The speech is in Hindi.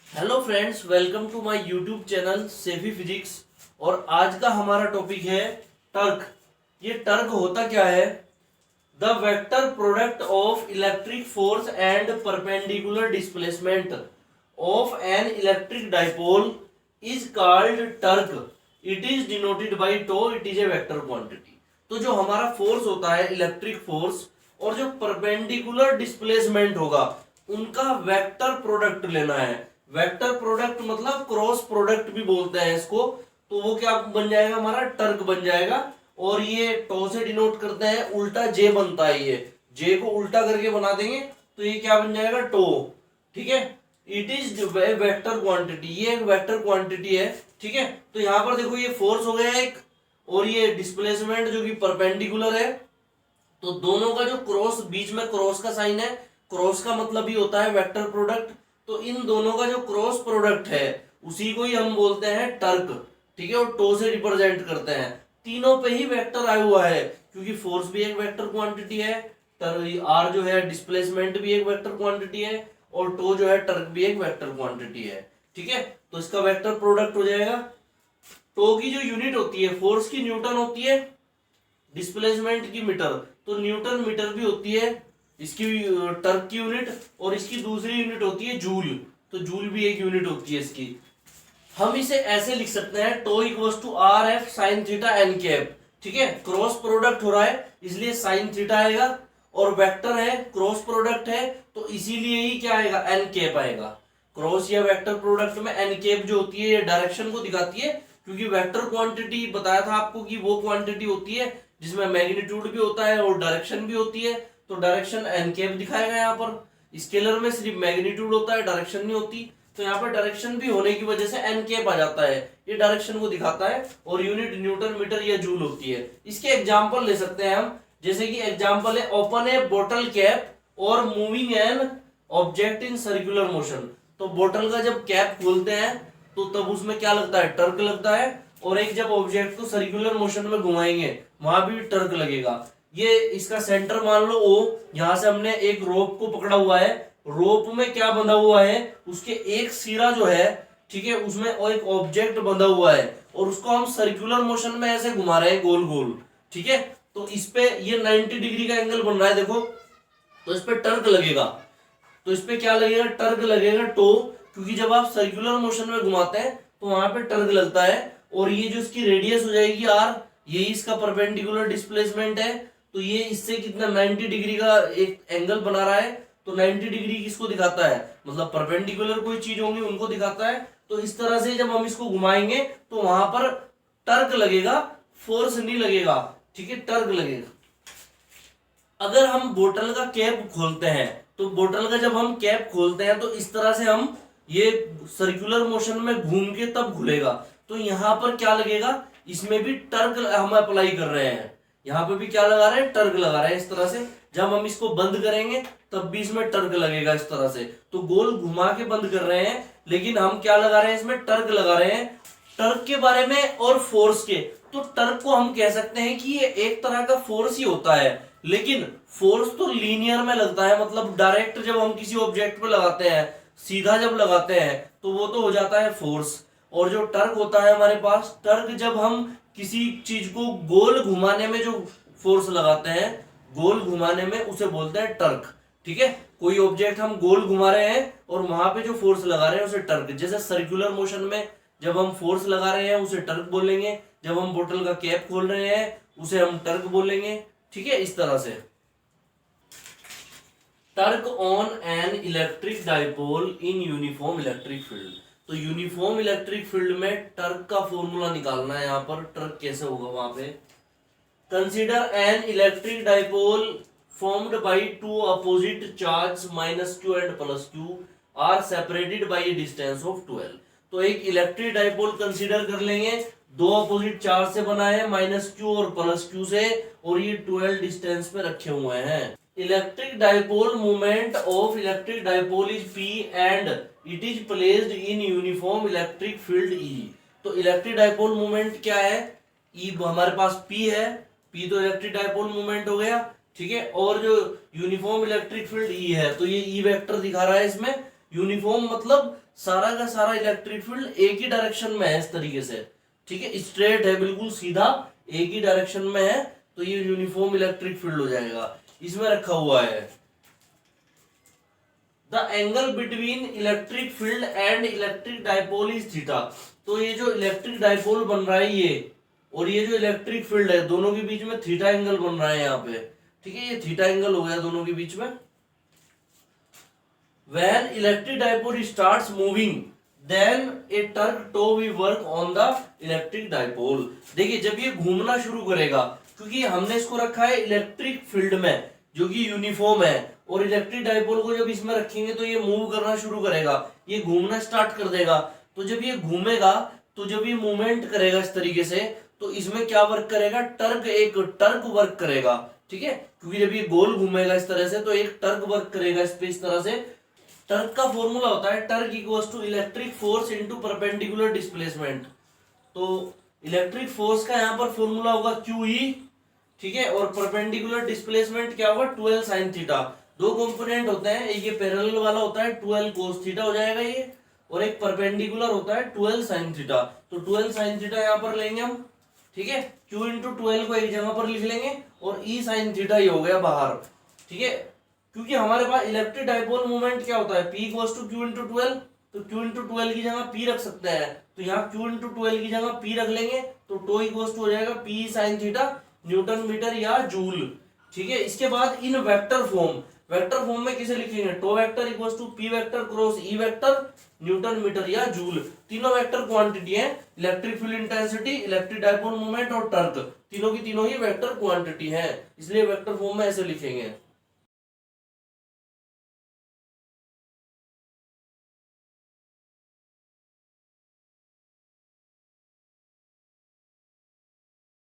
Hello friends, welcome to my YouTube channel सेफी फिजिक्स। और आज का हमारा टॉपिक है टर्क। ये टर्क होता क्या है? The vector product of electric force and perpendicular displacement of an electric dipole is called torque. It is denoted by tau. It is a vector quantity. तो जो हमारा फोर्स होता है इलेक्ट्रिक फोर्स और जो परपेंडिकुलर डिस्प्लेसमेंट होगा उनका वेक्टर प्रोडक्ट लेना है। वेक्टर प्रोडक्ट मतलब क्रॉस प्रोडक्ट भी बोलते हैं इसको। तो वो क्या बन जाएगा? हमारा टर्क बन जाएगा। और ये टो से डिनोट करते हैं, उल्टा जे बनता है। ये जे को उल्टा करके बना देंगे तो ये क्या बन जाएगा? टो। ठीक है। It is vector quantity. ये एक वेक्टर क्वांटिटी है। ठीक है। तो यहां पर देखो, ये फोर्स हो गया एक और ये डिस्प्लेसमेंट जो कि परपेंडिकुलर है। तो दोनों का जो क्रॉस, बीच में क्रॉस का साइन है, क्रॉस का मतलब ही होता है वेक्टर प्रोडक्ट। तो इन दोनों का जो क्रॉस प्रोडक्ट है उसी को ही हम बोलते हैं टर्क। ठीक है। और टो से रिप्रेजेंट करते हैं। तीनों पे ही वेक्टर आया हुआ है क्योंकि फोर्स भी एक वेक्टर क्वांटिटी है, आर जो है डिस्प्लेसमेंट भी एक वेक्टर क्वांटिटी है, और टो जो है टर्क भी एक वेक्टर क्वांटिटी है। ठीक है। तो इसका वेक्टर प्रोडक्ट हो जाएगा। टो की जो यूनिट होती है फोर्स की न्यूटन होती है, डिस्प्लेसमेंट की मीटर। तो न्यूटन मीटर भी होती है इसकी टर्क की यूनिट, और इसकी दूसरी यूनिट होती है जूल। तो जूल भी एक यूनिट होती है इसकी। हम इसे ऐसे लिख सकते हैं, tau equals to R F sine theta N cap. ठीक है। क्रॉस प्रोडक्ट हो रहा है इसलिए साइन थीटा आएगा, और वेक्टर है, क्रॉस प्रोडक्ट है, तो इसीलिए ही क्या आएगा? एन कैप आएगा। क्रॉस या वेक्टर प्रोडक्ट में एन कैप जो होती है ये डायरेक्शन को दिखाती है, क्योंकि वेक्टर क्वांटिटी बताया था आपको कि वो क्वांटिटी होती है जिसमें मैग्नीट्यूड भी होता है और डायरेक्शन भी होती है। तो डायरेक्शन एन कैप दिखाएगा यहाँ पर। स्केलर में सिर्फ मैग्नीट्यूड होता है, डायरेक्शन नहीं होती। तो यहाँ पर डायरेक्शन भी होने की वजह से एन कैप आ जाता है, ये डायरेक्शन को दिखाता है। और यूनिट न्यूटन मीटर या जूल होती है। इसके एग्जांपल ले सकते हैं हम, जैसे कि एग्जांपल है ओपन ए बोतल कैप और moving an object in circular motion. तो बोतल का जब कैप खोलते हैं तो तब उसमें क्या लगता है? टर्क लगता है। और एक जब ऑब्जेक्ट को सर्कुलर मोशन में घुमाएंगे वहां भी टर्क लगेगा। ये इसका सेंटर मान लो ओ, यहां से हमने एक रोप को पकड़ा हुआ है, रोप में क्या बंधा हुआ है? उसके एक सिरा जो है, ठीक है, उसमें और एक ऑब्जेक्ट बंधा हुआ है, और उसको हम सर्कुलर मोशन में ऐसे घुमा रहे हैं गोल गोल। ठीक है। तो इस पे ये 90 डिग्री का एंगल बन रहा है, देखो। तो इस पे टर्क लगेगा। तो इस पे क्या लगेगा? टर्क लगेगा, टो। क्योंकि जब आप सर्कुलर मोशन में घुमाते हैं तो वहां पे टर्क लगता है। और ये जो इसकी रेडियस हो जाएगी आर, यही इसका परपेंडिकुलर डिस्प्लेसमेंट है। तो ये इससे कितना 90 डिग्री का एक एंगल बना रहा है। तो 90 डिग्री किसको दिखाता है? मतलब परपेंडिकुलर कोई चीज होंगी उनको दिखाता है। तो इस तरह से जब हम इसको घुमाएंगे तो वहां पर टर्क लगेगा, फोर्स नहीं लगेगा। ठीक है, टर्क लगेगा। अगर हम बोतल का कैप खोलते हैं तो बोतल का जब हम कैप खोलते हैं तो इस तरह से हम ये सर्कुलर मोशन में घूम के तब खुलेगा। तो यहां पर क्या लगेगा? इसमें भी टर्क हम अप्लाई कर रहे हैं। यहां पे भी क्या लगा रहे हैं? टर्क लगा रहे हैं इस तरह से। जब हम इसको बंद करेंगे तब भी इसमें टर्क लगेगा इस तरह से। तो गोल घुमा के बंद कर रहे हैं, लेकिन हम क्या लगा रहे हैं? इसमें टर्क लगा रहे हैं। टर्क के बारे में और फोर्स के, तो टर्क को हम कह सकते हैं कि ये एक तरह का फोर्स ही होता है। लेकिन फोर्स तो लीनियर में लगता है, मतलब डायरेक्ट जब हम किसी ऑब्जेक्ट पे लगाते हैं, सीधा जब लगाते हैं तो वो तो हो जाता है फोर्स। और जो टर्क होता है हमारे पास, टर्क जब हम किसी चीज को गोल घुमाने में जो फोर्स लगाते हैं, गोल घुमाने में, उसे बोलते हैं टर्क। ठीक है। कोई ऑब्जेक्ट हम गोल घुमा रहे हैं और वहां पे जो फोर्स लगा रहे हैं उसे टर्क। जैसे सर्कुलर मोशन में जब हम फोर्स लगा रहे हैं उसे टर्क बोलेंगे, जब हम बोतल का कैप खोल रहे हैं उसे हम टर्क बोलेंगे। ठीक है, इस तरह से। Torque on an electric dipole in uniform electric field. तो यूनिफॉर्म इलेक्ट्रिक फील्ड में टर्क का फॉर्मूला निकालना है। यहां पर टर्क कैसे होगा वहां पे? Consider an electric dipole formed by two opposite charges minus q and plus q are separated by a distance of 12। तो एक इलेक्ट्रिक डाइपोल कंसीडर कर लेंगे, दो अपोजिट चार्ज से बना है, माइनस क्यू और प्लस क्यू से, और ये 12 डिस्टेंस पे रखे हुए हैं। Electric dipole movement of electric dipole is p and it is placed in uniform electric field E। तो इलेक्ट्रिक डाइपोल मूवमेंट क्या है? E हमारे पास p है, p तो इलेक्ट्रिक डाइपोल मूवमेंट हो गया। ठीक है। और जो यूनिफॉर्म इलेक्ट्रिक फील्ड E है, तो ये E वेक्टर दिखा रहा है इसमें। यूनिफॉर्म मतलब सारा का सारा इलेक्ट्रिक फील्ड एक ही डायरेक्शन में है, इस तरीके से, ठीक है, स्ट्रेट है, बिल्कुल सीधा एक ही डायरेक्शन में है, तो ये यूनिफॉर्म इलेक्ट्रिक फील्ड हो जाएगा। इसमें रखा हुआ है the angle between electric field and electric dipole is theta. तो ये जो इलेक्ट्रिक डायपोल बन रहा है ये, और ये जो इलेक्ट्रिक फील्ड है, दोनों के बीच में थीटा एंगल बन रहा है यहाँ पे, ठीक है, ये थीटा एंगल हो गया दोनों के बीच में। When electric dipole starts moving, then a torque toe will work on the electric dipole। देखिए जब ये घूमना शुरू करेगा, क्योंकि हमने इसको रखा है इलेक्ट्रिक फील्ड में जो कि यूनिफॉर्म है, और इलेक्ट्रिक डाइपोल को जब इसमें रखेंगे तो ये मूव करना शुरू करेगा, ये घूमना स्टार्ट कर देगा। तो जब ये घूमेगा, तो जब ये मूवमेंट करेगा इस तरीके से, तो इसमें क्या वर्क करेगा, टर्क, एक टर्क वर्क करेगा, ठीक है, क्योंकि जब ये गोल घूमेगा इस तरह से तो एक टर्क वर्क करेगा इस पे, इस तरह से। टर्क का फॉर्मूला होता है torque equals to electric force into perpendicular displacement. तो इलेक्ट्रिक फोर्स का यहाँ पर फॉर्मूला होगा QE, ठीक है, और परपेंडिकुलर डिस्प्लेसमेंट क्या होगा, 12 sin थीटा। दो कंपोनेंट होते हैं, एक ये पैरेलल वाला होता है 12 cos थीटा हो जाएगा ये, और एक परपेंडिकुलर होता है 12 sin थीटा। तो 12 sin थीटा यहाँ पर लेंगे हम, ठीक है, Q इंटू 12 को एक जगह पर लिख लेंगे, और E sin थीटा ही हो गया बाहर, ठीक है, क्योंकि हमारे पास इलेक्ट्रिक डाइपोल मूवमेंट क्या होता है, P equals to Q into 12, तो Q इंटू 12 की जगह P रख सकते हैं, तो यहाँ Q इंटू 12 की जगह P रख लेंगे, तो टो इक्वल्स टू हो जाएगा P sin theta newton metre या जूल, ठीक है। इसके बाद इन वेक्टर फॉर्म में किसे लिखेंगे, tau vector equals to P vector cross E vector newton metre या जूल। तीनों वेक्टर क्वांटिटी है, electric field intensity, electric dipole movement और टर्क, तीनों की तीनों ही वेक्टर क्वांटिटी है, इसलिए वेक्टर फॉर्म में ऐसे लिखेंगे।